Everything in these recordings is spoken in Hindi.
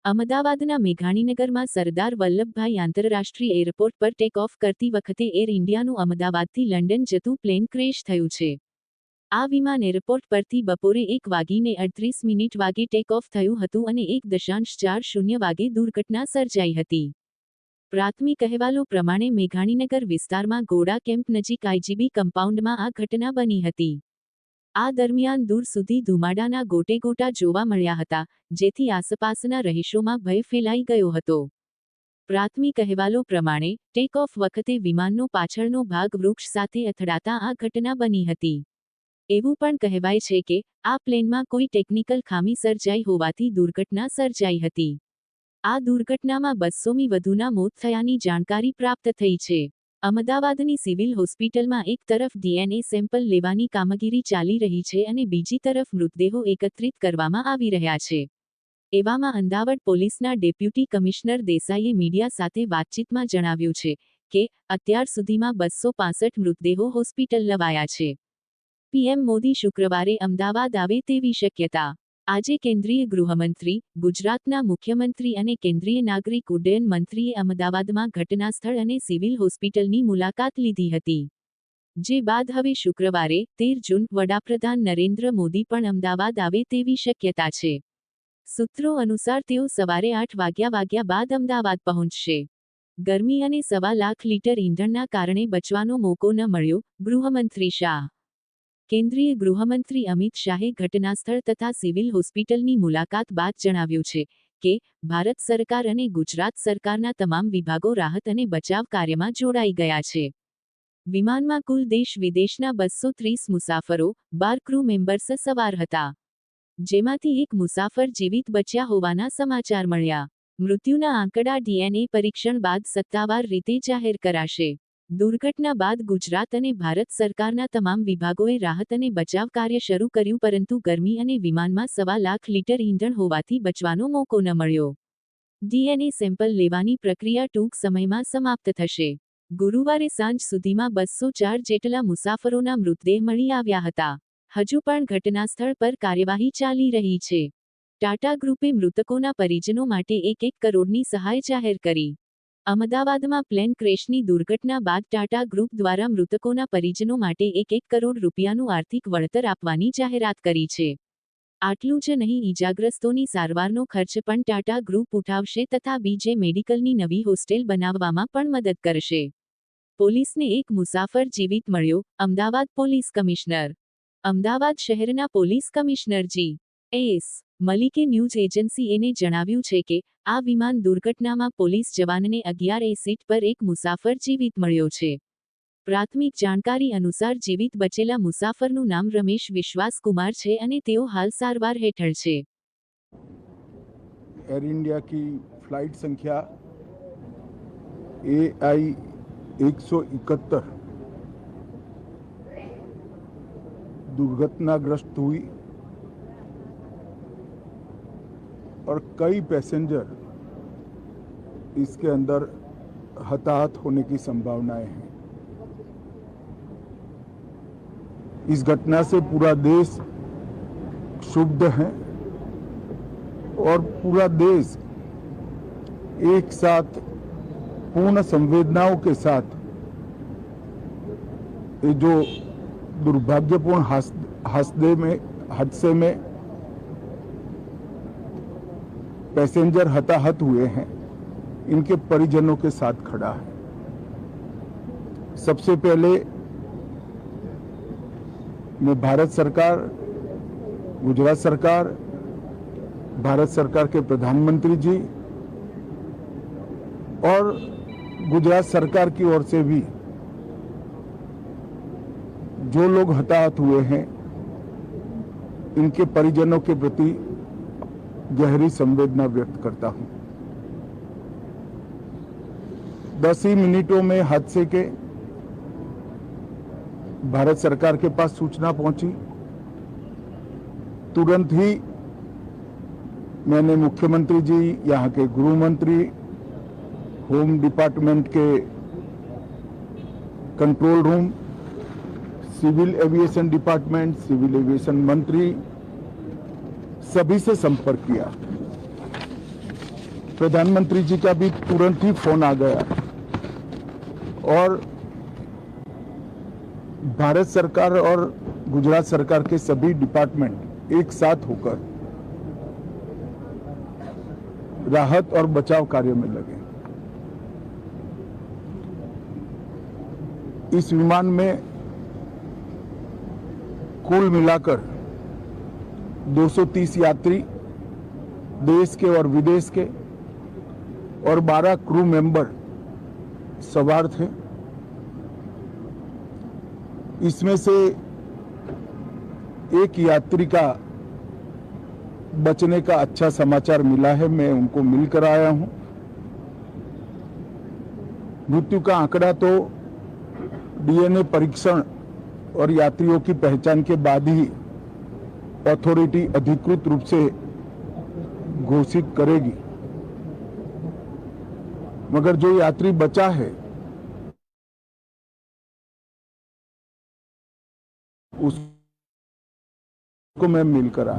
અમદાવાદના મેઘાણીનગરમાં સરદાર વલ્લભભાઈ આંતરરાષ્ટ્રીય એરપોર્ટ પર ટેક ઓફ કરતી વખતે એર ઇન્ડિયાનું અમદાવાદથી લંડન જતું પ્લેન ક્રેશ થયું છે. આ વિમાન એરપોર્ટ પરથી બપોરે 1:38 વાગે ટેક ઓફ થયું હતું અને 1.40 વાગે દુર્ઘટના સર્જાઈ હતી. પ્રાથમિક અહેવાલો પ્રમાણે મેઘાણીનગર વિસ્તારમાં ગોડા કેમ્પ નજીક આઈજીબી કમ્પાઉન્ડમાં આ ઘટના બની હતી. આ દરમિયાન દૂર સુધી ધુમાડાના ગોટેગોટા જોવા મળ્યા હતા, જેથી આસપાસના રહીશોમાં ભય ફેલાઈ ગયો હતો. પ્રાથમિક અહેવાલો પ્રમાણે ટેક ઓફ વખતે વિમાનનો પાછળનો ભાગ વૃક્ષ સાથે અથડાતા આ ઘટના બની હતી. એવું પણ કહેવાય છે કે આ પ્લેનમાં કોઈ ટેકનિકલ ખામી સર્જાઈ હોવાથી દુર્ઘટના સર્જાઈ હતી. આ દુર્ઘટનામાં 200મી વધુના મોત થયાની જાણકારી પ્રાપ્ત થઈ છે. અમદાવાદની સિવિલ હોસ્પિટલમાં એક તરફ ડીએનએ સેમ્પલ લેવાની કામગીરી ચાલી રહી છે અને બીજી તરફ મૃતદેહો એકત્રિત કરવામાં આવી રહ્યા છે. એવામાં અમદાવાદ પોલીસના ડેપ્યુટી કમિશનર દેસાઈએ મીડિયા સાથે વાતચીતમાં જણાવ્યું છે કે અત્યાર સુધીમાં 265 મૃતદેહો હોસ્પિટલ લવાયા છે. પીએમ મોદી શુક્રવારે અમદાવાદ આવે તેવી શક્યતા. આજે કેન્દ્રીય ગૃહમંત્રી, ગુજરાતના મુખ્યમંત્રી અને કેન્દ્રીય નાગરિક ઉડ્ડયન મંત્રીએ અમદાવાદમાં ઘટનાસ્થળ અને સિવિલ હોસ્પિટલની મુલાકાત લીધી હતી. જે બાદ હવે શુક્રવારે 13 જૂન વડાપ્રધાન નરેન્દ્ર મોદી પણ અમદાવાદ આવે તેવી શક્યતા છે. સૂત્રો અનુસાર તેઓ સવારે 8 વાગ્યા બાદ અમદાવાદ પહોંચશે. ગરમી અને 1.25 લાખ લીટર ઈંધણના કારણે બચવાનો મોકો ન મળ્યો: ગૃહમંત્રી શાહ. કેન્દ્રીય ગૃહમંત્રી અમિત શાહે ઘટનાસ્થળ તથા સિવિલ હોસ્પિટલની મુલાકાત બાદ જણાવ્યું છે કે ભારત સરકાર અને ગુજરાત સરકારના તમામ વિભાગો રાહત અને બચાવ કાર્યમાં જોડાઈ ગયા છે. વિમાનમાં કુલ દેશ-વિદેશના 230 મુસાફરો, 12 ક્રૂ મેમ્બર્સ સવાર હતા. જેમાંથી એક મુસાફર જીવિત બચ્યા હોવાના સમાચાર મળ્યા. મૃત્યુના આંકડા ડીએનએ પરીક્ષણ બાદ સત્તાવાર રીતે જાહેર કરાશે. દુર્ઘટના બાદ ગુજરાત અને ભારત સરકારના તમામ વિભાગોએ રાહત અને બચાવ કાર્ય શરૂ કર્યું, પરંતુ ગરમી અને વિમાનમાં 1.25 લાખ લીટર ઈંધણ હોવાથી બચવાનો મોકો ન મળ્યો. ડીએનએ સેમ્પલ લેવાની પ્રક્રિયા ટૂંક સમયમાં સમાપ્ત થશે. ગુરુવારે સાંજ સુધીમાં 204 જેટલા મુસાફરોના મૃતદેહ મળી આવ્યા હતા. હજુ પણ ઘટનાસ્થળ પર કાર્યવાહી ચાલી રહી છે. ટાટા ગ્રુપે મૃતકોના પરિજનો માટે 1 કરોડની સહાય જાહેર કરી. અમદાવાદમાં પ્લેન ક્રેશની દુર્ઘટના બાદ ટાટા ગ્રુપ દ્વારા મૃતકોના પરિજનો માટે 1 કરોડ રૂપિયાનું આર્થિક વળતર આપવાની જાહેરાત કરી છે. આટલું જ નહીં, ઈજાગ્રસ્તોની સારવારનો ખર્ચ પણ ટાટા ગ્રુપ ઉઠાવશે તથા બીજે મેડિકલની નવી હોસ્ટેલ બનાવવામાં પણ મદદ કરશે. પોલીસને એક મુસાફર જીવિત મળ્યો: અમદાવાદ પોલીસ કમિશનર. અમદાવાદ શહેરના પોલીસ કમિશનર જી.એસ. મલિકે ન્યૂઝ એજન્સી એને જણાવ્યું છે કે આ વિમાન દુર્ઘટનામાં પોલીસ જવાનને 11 સીટ પર એક મુસાફર જીવિત મળ્યો છે. પ્રાથમિક જાણકારી અનુસાર જીવિત બચેલા મુસાફરનું નામ રમેશ વિશ્વાસ કુમાર છે અને તેઓ હાલ સારવાર હેઠળ છે. एयर इंडिया की फ्लाइट संख्या AI 171 दुर्घटनाग्रस्त हुई और कई पैसेंजर इसके अंदर हताहत होने की संभावनाएं हैं. इस घटना से पूरा देश क्षुब्ध है और पूरा देश एक साथ पूर्ण संवेदनाओं के साथ ये जो दुर्भाग्यपूर्ण हादसे में पैसेंजर हताहत हुए हैं, इनके परिजनों के साथ खड़ा है. सबसे पहले मैं भारत सरकार, गुजरात सरकार, भारत सरकार के प्रधानमंत्री जी और गुजरात सरकार की ओर से भी जो लोग हताहत हुए हैं, इनके परिजनों के प्रति गहरी संवेदना व्यक्त करता हूं. 10 ही मिनटों में हादसे के भारत सरकार के पास सूचना पहुंची. तुरंत ही मैंने मुख्यमंत्री जी, यहाँ के गृह मंत्री, होम डिपार्टमेंट के control room, civil aviation department, civil aviation मंत्री, सभी से संपर्क किया. प्रधानमंत्री जी का भी तुरंत ही फोन आ गया और भारत सरकार और गुजरात सरकार के सभी डिपार्टमेंट एक साथ होकर राहत और बचाव कार्य में लगे। इस विमान में कुल मिलाकर 230 यात्री देश के और विदेश के और 12 क्रू मेंबर सवार थे। इसमें से एक यात्री का बचने का अच्छा समाचार मिला है, मैं उनको मिलकर आया हूं। मृत्यु का आंकड़ा तो डीएनए परीक्षण और यात्रियों की पहचान के बाद ही अथॉरिटी अधिकृत रूप से घोषित करेगी, मगर जो यात्री बचा है उसको मैं मिलकर आया।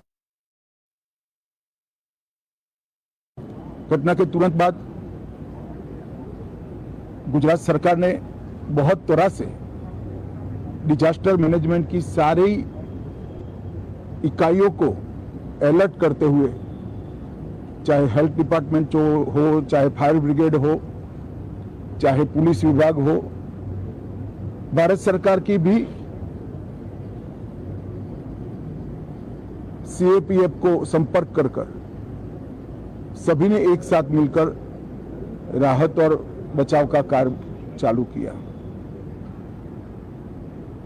घटना के तुरंत बाद गुजरात सरकार ने बहुत तरह से डिजास्टर मैनेजमेंट की सारी इकाइयों को अलर्ट करते हुए, चाहे हेल्थ डिपार्टमेंट हो, चाहे फायर ब्रिगेड हो, चाहे पुलिस विभाग हो, भारत सरकार की भी सीएपीएफ को संपर्क कर सभी ने एक साथ मिलकर राहत और बचाव का कार्य चालू किया।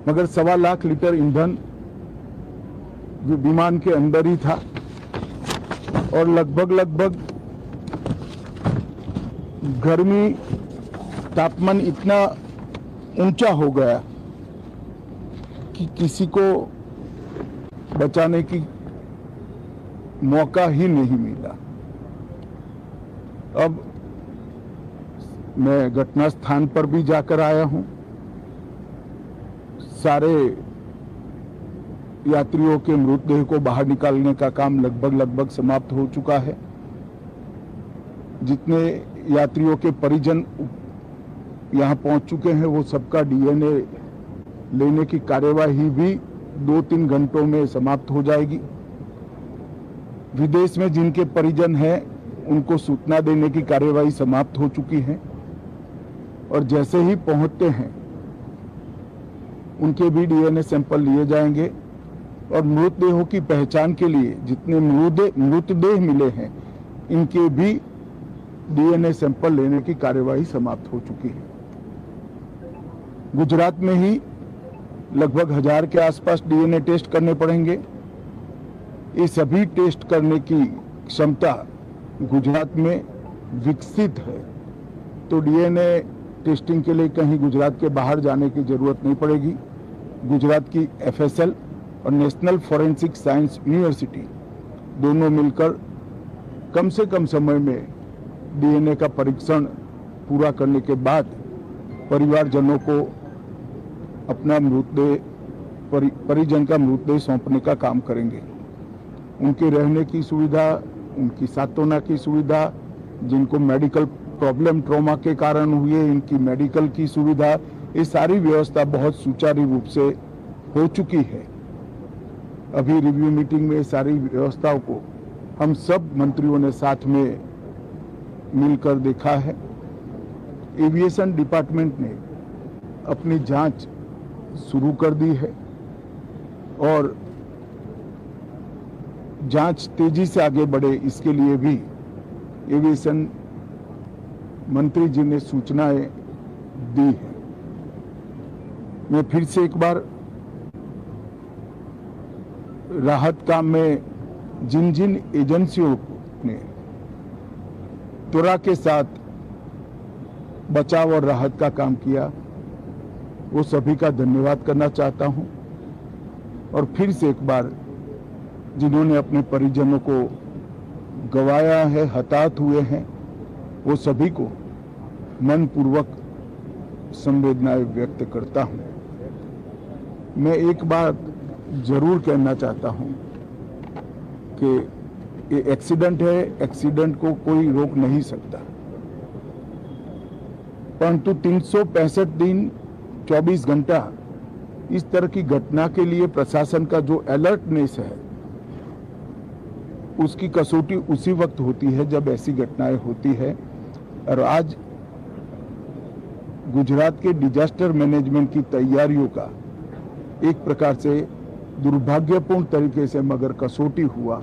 मगर 1.25 लाख लीटर ईंधन विमान के अंदर ही था और लगभग गर्मी तापमान इतना ऊंचा हो गया कि किसी को बचाने की मौका ही नहीं मिला। अब मैं घटना स्थान पर भी जाकर आया हूं। सारे यात्रियों के मृतदेह को बाहर निकालने का काम लगभग समाप्त हो चुका है। जितने यात्रियों के परिजन यहां पहुंच चुके हैं वो सबका डीएनए लेने की कार्यवाही भी 2-3 घंटों में समाप्त हो जाएगी। विदेश में जिनके परिजन हैं उनको सूचना देने की कार्यवाही समाप्त हो चुकी है और जैसे ही पहुंचते हैं उनके भी डीएनए सैंपल लिए जाएंगे और मृतदेहों की पहचान के लिए जितने मृतदेह मिले हैं इनके भी डीएनए सैंपल लेने की कार्यवाही समाप्त हो चुकी है। गुजरात में ही लगभग 1000 के आसपास डीएनए टेस्ट करने पड़ेंगे। ये सभी टेस्ट करने की क्षमता गुजरात में विकसित है, तो डीएनए टेस्टिंग के लिए कहीं गुजरात के बाहर जाने की जरूरत नहीं पड़ेगी। गुजरात की एफएसएल और नेशनल फॉरेंसिक साइंस यूनिवर्सिटी दोनों मिलकर कम से कम समय में डीएनए का परीक्षण पूरा करने के बाद परिवारजनों को अपना मृतदेह परिजन का मृतदेह सौंपने का काम करेंगे। उनके रहने की सुविधा, उनकी सांत्वना की सुविधा, जिनको मेडिकल प्रॉब्लम ट्रॉमा के कारण हुए इनकी मेडिकल की सुविधा, ये सारी व्यवस्था बहुत सुचारू रूप से हो चुकी है। अभी रिव्यू मीटिंग में सारी व्यवस्थाओं को हम सब मंत्रियों ने साथ में मिलकर देखा है। एविएशन डिपार्टमेंट ने अपनी जांच शुरू कर दी है और जांच तेजी से आगे बढ़े इसके लिए भी एविएशन मंत्री जी ने सूचनाएं दी है। मैं फिर से एक बार राहत काम में जिन जिन एजेंसियों ने त्वरा के साथ बचाव और राहत का काम किया वो सभी का धन्यवाद करना चाहता हूं और फिर से एक बार जिन्होंने अपने परिजनों को गंवाया है, हताहत हुए हैं, वो सभी को मनपूर्वक संवेदनाएं व्यक्त करता हूं। मैं एक बात जरूर कहना चाहता हूं कि ये एक्सीडेंट है, एक्सीडेंट को कोई रोक नहीं सकता, परंतु 365 दिन 24 घंटा इस तरह की घटना के लिए प्रशासन का जो अलर्टनेस है, उसकी कसौटी उसी वक्त होती है जब ऐसी घटनाएं होती है। और आज गुजरात के डिजास्टर मैनेजमेंट की तैयारियों का एक प्रकार से दुर्भाग्यपूर्ण तरीके से मगर कसौटी हुआ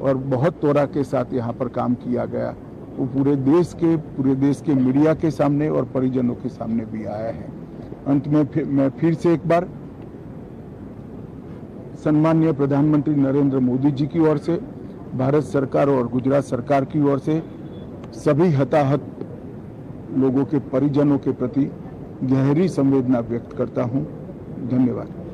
और बहुत तोरा के साथ यहाँ पर काम किया गया, वो पूरे देश के मीडिया के सामने और परिजनों के सामने भी आया है। अंत में मैं फिर से एक बार सम्माननीय प्रधानमंत्री नरेंद्र मोदी जी की ओर से, भारत सरकार और गुजरात सरकार की ओर से सभी हताहत लोगों के परिजनों के प्रति गहरी संवेदना व्यक्त करता हूं। धन्यवाद।